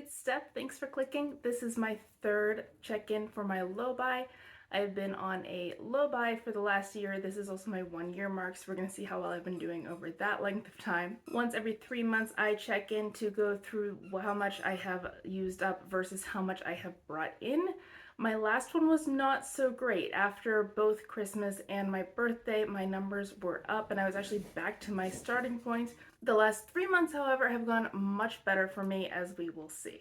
it's Steph. Thanks for clicking. This is my third check-in for my low buy. I've been on a low buy for the last year. This is also my 1 year mark, so we're going to see how well I've been doing over that length of time. Once every 3 months, I check in to go through how much I have used up versus how much I have brought in. My last one was not so great. After both Christmas and my birthday, my numbers were up and I was actually back to my starting point. The last 3 months, however, have gone much better for me, as we will see.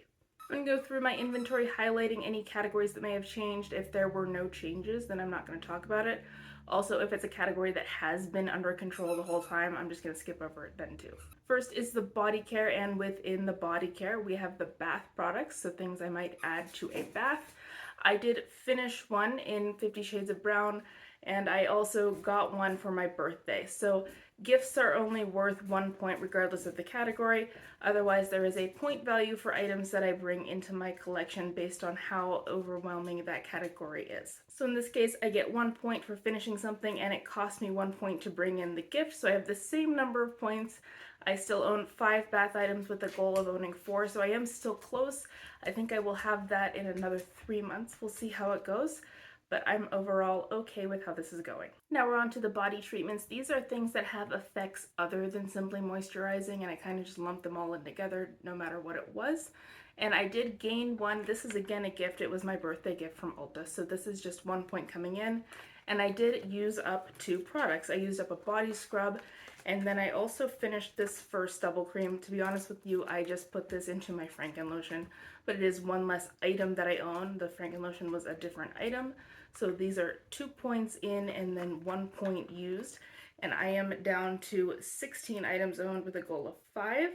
I'm going to go through my inventory, highlighting any categories that may have changed. If there were no changes, then I'm not going to talk about it. Also, if it's a category that has been under control the whole time, I'm just going to skip over it then too. First is the body care, and within the body care, we have the bath products, so things I might add to a bath. I did finish one in 50 Shades of Brown, and I also got one for my birthday. So gifts are only worth 1 point regardless of the category. Otherwise, there is a point value for items that I bring into my collection based on how overwhelming that category is. So in this case, I get 1 point for finishing something, and it cost me 1 point to bring in the gift, so I have the same number of points. I still own 5 bath items with a goal of owning 4, so I am still close. I think I will have that in another 3 months. We'll see how it goes, but I'm overall okay with how this is going. Now we're on to the body treatments. These are things that have effects other than simply moisturizing, and I kind of just lumped them all in together no matter what it was. And I did gain one. This is again a gift. It was my birthday gift from Ulta, so this is just 1 point coming in. And I did use up 2 products. I used up a body scrub, and then I also finished this first double cream. To be honest with you, I just put this into my Franken lotion, but it is one less item that I own. The Franken lotion was a different item. So these are 2 points in and then 1 point used. And I am down to 16 items owned with a goal of 5.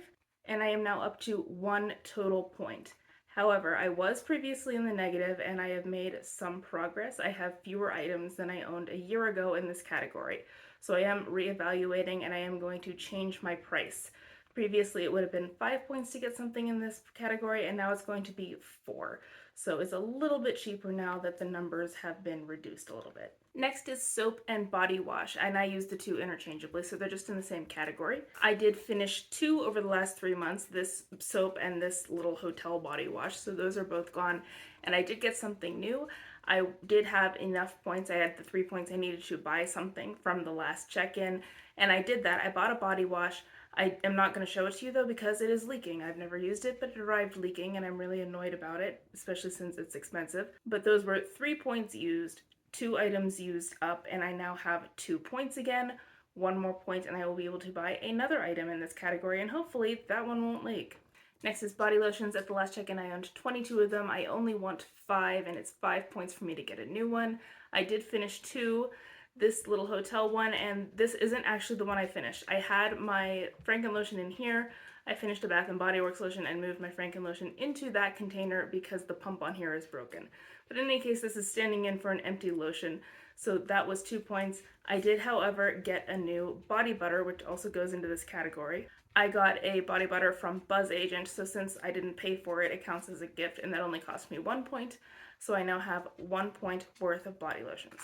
And I am now up to 1 total point. However, I was previously in the negative and I have made some progress. I have fewer items than I owned a year ago in this category. So I am reevaluating and I am going to change my price. Previously, it would have been 5 points to get something in this category, and now it's going to be 4. So it's a little bit cheaper now that the numbers have been reduced a little bit. Next is soap and body wash, and I use the two interchangeably, so they're just in the same category. I did finish 2 over the last 3 months, this soap and this little hotel body wash, so those are both gone, and I did get something new. I did have enough points. I had the 3 points I needed to buy something from the last check-in, and I did that. I bought a body wash. I am not going to show it to you though because it is leaking. I've never used it, but it arrived leaking and I'm really annoyed about it, especially since it's expensive. But those were 3 points used, 2 items used up, and I now have 2 points again. 1 more point and I will be able to buy another item in this category, and hopefully that one won't leak. Next is body lotions. At the last check-in, I owned 22 of them. I only want 5, and it's 5 points for me to get a new one. I did finish 2. This little hotel one, and this isn't actually the one I finished. I had my Franken lotion in here. I finished a Bath & Body Works lotion and moved my Franken lotion into that container because the pump on here is broken. But in any case, this is standing in for an empty lotion, so that was 2 points. I did, however, get a new body butter, which also goes into this category. I got a body butter from Buzz Agent, so since I didn't pay for it, it counts as a gift, and that only cost me 1 point. So I now have 1 point worth of body lotions.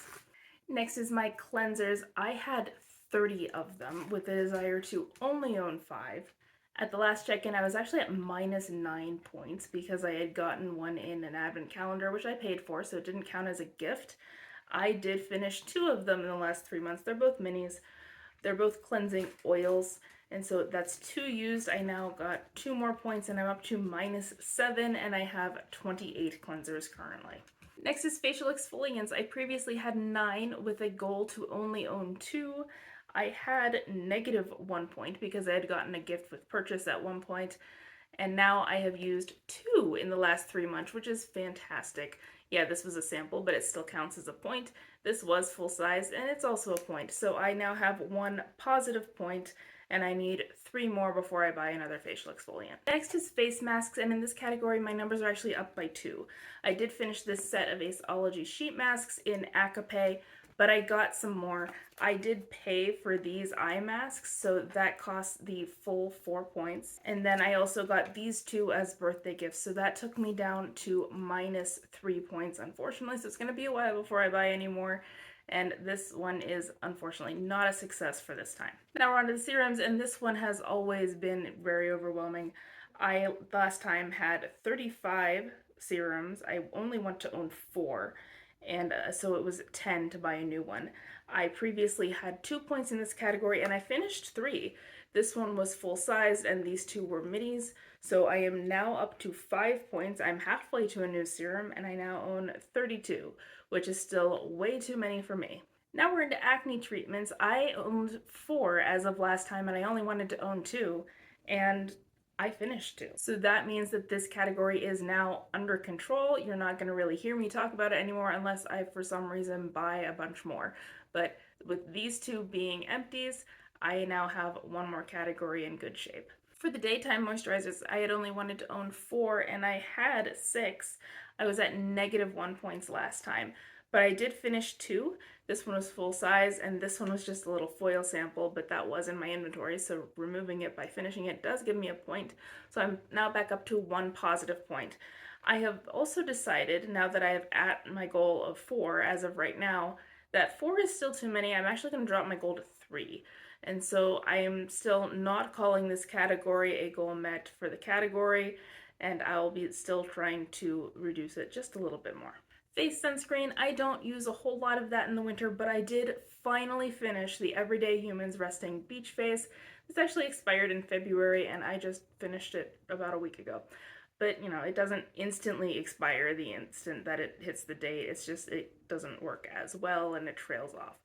Next is my cleansers. I had 30 of them with the desire to only own 5. At the last check-in, I was actually at minus 9 points because I had gotten one in an advent calendar, which I paid for, so it didn't count as a gift. I did finish 2 of them in the last 3 months. They're both minis. They're both cleansing oils, and so that's 2 used. I now got 2 more points, and I'm up to minus 7, and I have 28 cleansers currently. Next is facial exfoliants. I previously had 9 with a goal to only own 2. I had negative 1 point because I had gotten a gift with purchase at 1 point, and now I have used 2 in the last 3 months, which is fantastic. Yeah, this was a sample, but it still counts as a point. This was full size, and it's also a point. So I now have 1 positive point, and I need 3 more before I buy another facial exfoliant. Next is face masks, and in this category, my numbers are actually up by 2. I did finish this set of Aceology sheet masks in Acapay, but I got some more. I did pay for these eye masks, so that cost the full 4 points. And then I also got these 2 as birthday gifts, so that took me down to minus 3 points, unfortunately. So it's going to be a while before I buy any more. And this one is unfortunately not a success for this time. Now we're on to the serums, and this one has always been very overwhelming. I last time had 35 serums. I only want to own 4, and so it was 10 to buy a new one. I previously had 2 points in this category and I finished 3. This one was full size and these 2 were minis, so I am now up to 5 points. I'm halfway to a new serum and I now own 32, which is still way too many for me. Now we're into acne treatments. I owned 4 as of last time and I only wanted to own 2, and I finished 2. So that means that this category is now under control. You're not going to really hear me talk about it anymore unless I, for some reason, buy a bunch more. But with these 2 being empties, I now have 1 more category in good shape. For the daytime moisturizers, I had only wanted to own 4 and I had 6. I was at -1 points last time, but I did finish 2. This one was full size and this one was just a little foil sample, but that was in my inventory, so removing it by finishing it does give me a point. So I'm now back up to 1 positive point. I have also decided, now that I have at my goal of 4 as of right now, that 4 is still too many. I'm actually going to drop my goal to 3. And so I am still not calling this category a goal met for the category, and I'll be still trying to reduce it just a little bit more. Face sunscreen, I don't use a whole lot of that in the winter, but I did finally finish the Everyday Humans Resting Beach Face. This actually expired in February and I just finished it about a week ago. But, you know, it doesn't instantly expire the instant that it hits the date. It's just, it doesn't work as well and it trails off.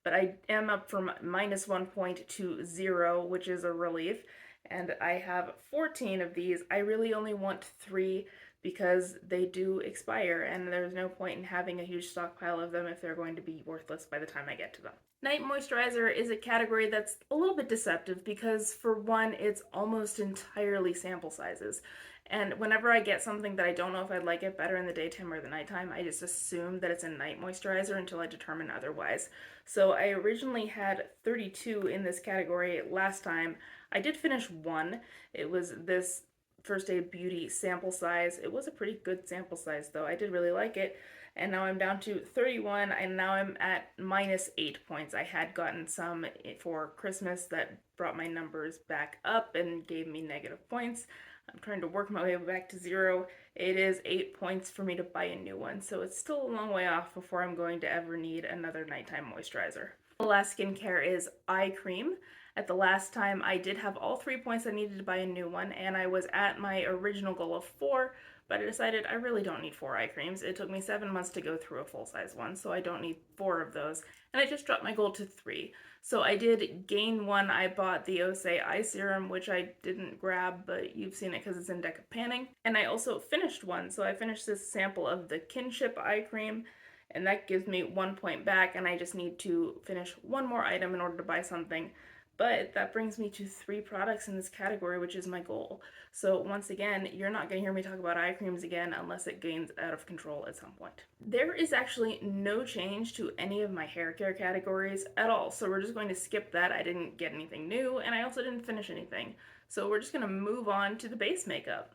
But I am up from -1 point to 0, which is a relief. And I have 14 of these. I really only want 3 because they do expire and there's no point in having a huge stockpile of them if they're going to be worthless by the time I get to them. Night moisturizer is a category that's a little bit deceptive because, for one, it's almost entirely sample sizes. And whenever I get something that I don't know if I'd like it better in the daytime or the nighttime, I just assume that it's a night moisturizer until I determine otherwise. So I originally had 32 in this category last time. I did finish 1. It was this First Aid Beauty sample size. It was a pretty good sample size though. I did really like it. And now I'm down to 31 and now I'm at -8 points. I had gotten some for Christmas that brought my numbers back up and gave me negative points. I'm trying to work my way back to 0. It is 8 points for me to buy a new one, so it's still a long way off before I'm going to ever need another nighttime moisturizer. The last skincare is eye cream. At the last time, I did have all 3 points I needed to buy a new one, and I was at my original goal of 4, but I decided I really don't need 4 eye creams. It took me 7 months to go through a full-size one, so I don't need 4 of those, and I just dropped my goal to 3. So I did gain 1. I bought the Osé eye serum, which I didn't grab, but you've seen it because it's in Deca Panning, and I also finished 1, so I finished this sample of the Kinship eye cream, and that gives me 1 point back, and I just need to finish 1 more item in order to buy something. But that brings me to 3 products in this category, which is my goal. So once again, you're not going to hear me talk about eye creams again unless it gains out of control at some point. There is actually no change to any of my hair care categories at all, so we're just going to skip that. I didn't get anything new, and I also didn't finish anything. So we're just going to move on to the base makeup.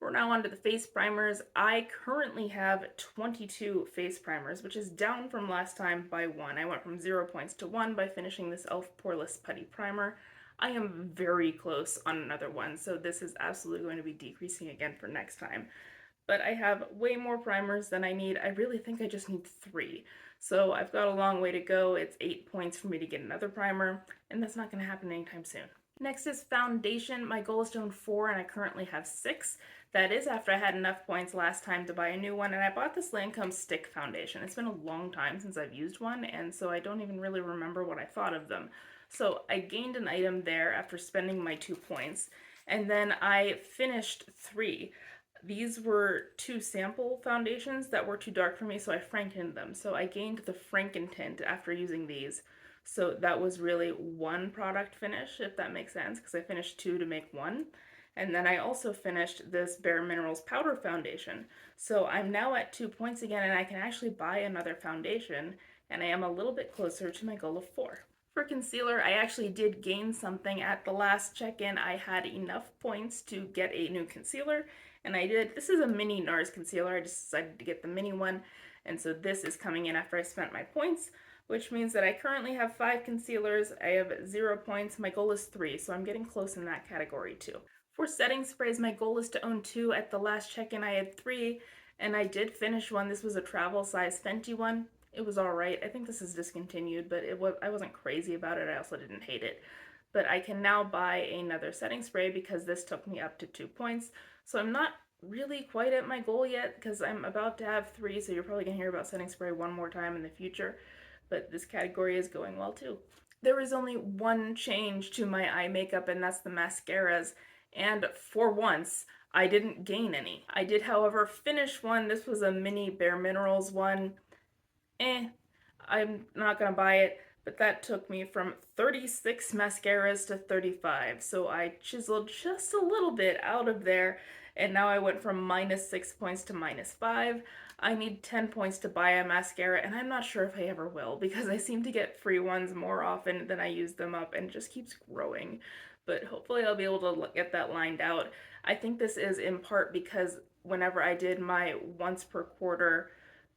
We're now on to the face primers. I currently have 22 face primers, which is down from last time by 1. I went from 0 points to 1 by finishing this e.l.f. Poreless Putty Primer. I am very close on another one, so this is absolutely going to be decreasing again for next time. But I have way more primers than I need. I really think I just need 3. So I've got a long way to go. It's 8 points for me to get another primer, and that's not going to happen anytime soon. Next is foundation. My goal is to own 4 and I currently have 6. That is after I had enough points last time to buy a new one, and I bought this Lancome Stick Foundation. It's been a long time since I've used one, and so I don't even really remember what I thought of them. So I gained an item there after spending my 2 points, and then I finished 3. These were 2 sample foundations that were too dark for me, so I frankened them. So I gained the Franken tint after using these. So that was really 1 product finish, if that makes sense, because I finished 2 to make 1. And then I also finished this Bare Minerals Powder Foundation. So I'm now at 2 points again, and I can actually buy another foundation, and I am a little bit closer to my goal of 4. For concealer, I actually did gain something at the last check-in. I had enough points to get a new concealer, and I did. This is a mini NARS concealer. I just decided to get the mini one, and so this is coming in after I spent my points, which means that I currently have 5 concealers. I have 0 points. My goal is 3, so I'm getting close in that category too. For setting sprays, my goal is to own 2. At the last check-in, I had 3, and I did finish one. This was a travel size Fenty one. It was alright. I think this is discontinued, but I wasn't crazy about it. I also didn't hate it. But I can now buy another setting spray because this took me up to 2 points. So I'm not really quite at my goal yet because I'm about to have 3, so you're probably going to hear about setting spray one more time in the future. But this category is going well too. There was only one change to my eye makeup, and that's the mascaras. And for once, I didn't gain any. I did, however, finish one. This was a mini Bare Minerals one. I'm not gonna buy it, but that took me from 36 mascaras to 35. So I chiseled just a little bit out of there, and now I went from -6 points to -5. I need 10 points to buy a mascara, and I'm not sure if I ever will because I seem to get free ones more often than I use them up, and it just keeps growing. But hopefully I'll be able to get that lined out. I think this is in part because whenever I did my once per quarter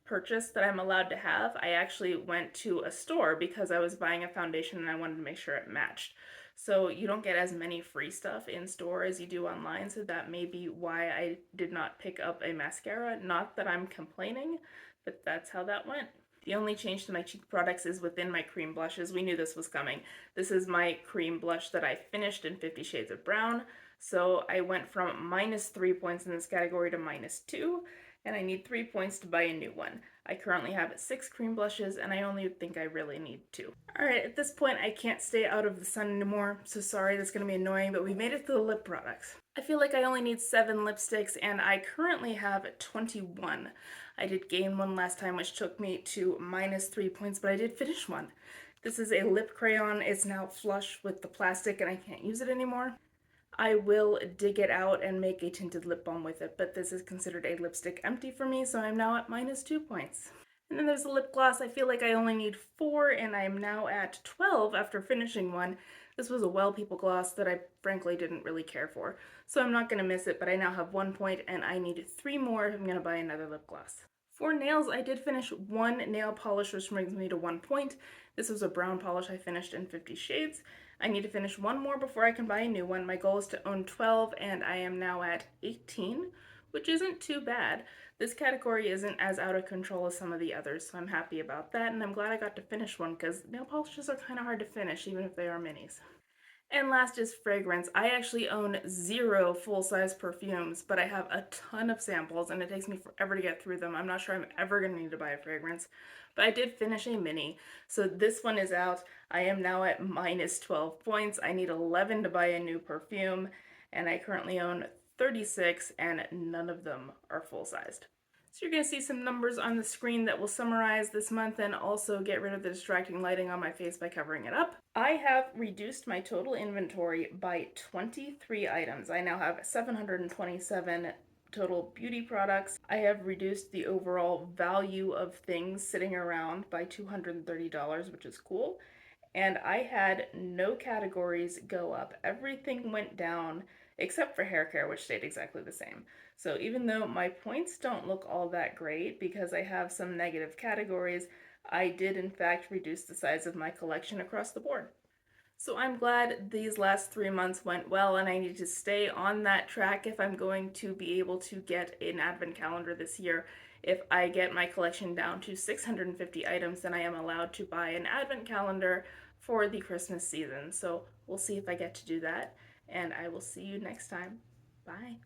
purchase that I'm allowed to have, I actually went to a store because I was buying a foundation and I wanted to make sure it matched. So you don't get as many free stuff in store as you do online, so that may be why I did not pick up a mascara. Not that I'm complaining, but that's how that went. The only change to my cheek products is within my cream blushes. We knew this was coming. This is my cream blush that I finished in 50 Shades of Brown. So I went from -3 points in this category to -2, and I need 3 points to buy a new one. I currently have 6 cream blushes, and I only think I really need 2. Alright, at this point I can't stay out of the sun anymore, so sorry, that's going to be annoying, but we made it to the lip products. I feel like I only need 7 lipsticks, and I currently have 21. I did gain one last time, which took me to -3 points, but I did finish one. This is a lip crayon. It's now flush with the plastic, and I can't use it anymore. I will dig it out and make a tinted lip balm with it, but this is considered a lipstick empty for me, so I'm now at -2 points. And then there's the lip gloss. I feel like I only need 4, and I'm now at 12 after finishing one. This was a Well People gloss that I frankly didn't really care for, so I'm not going to miss it, but I now have 1 point, and I need 3 more if I'm going to buy another lip gloss. For nails, I did finish 1 nail polish, which brings me to 1 point. This was a brown polish I finished in 50 Shades. I need to finish 1 more before I can buy a new one. My goal is to own 12, and I am now at 18, which isn't too bad. This category isn't as out of control as some of the others, so I'm happy about that, and I'm glad I got to finish one because nail polishes are kind of hard to finish, even if they are minis. And last is fragrance. I actually own 0 full-size perfumes, but I have a ton of samples and it takes me forever to get through them. I'm not sure I'm ever going to need to buy a fragrance, but I did finish a mini. So this one is out. I am now at -12 points. I need 11 to buy a new perfume, and I currently own 36, and none of them are full-sized. So you're going to see some numbers on the screen that will summarize this month and also get rid of the distracting lighting on my face by covering it up. I have reduced my total inventory by 23 items. I now have 727 total beauty products. I have reduced the overall value of things sitting around by $230, which is cool. And I had no categories go up. Everything went down except for hair care, which stayed exactly the same. So even though my points don't look all that great because I have some negative categories, I did in fact reduce the size of my collection across the board. So I'm glad these last 3 months went well, and I need to stay on that track if I'm going to be able to get an advent calendar this year. If I get my collection down to 650 items, then I am allowed to buy an advent calendar for the Christmas season. So we'll see if I get to do that, and I will see you next time. Bye.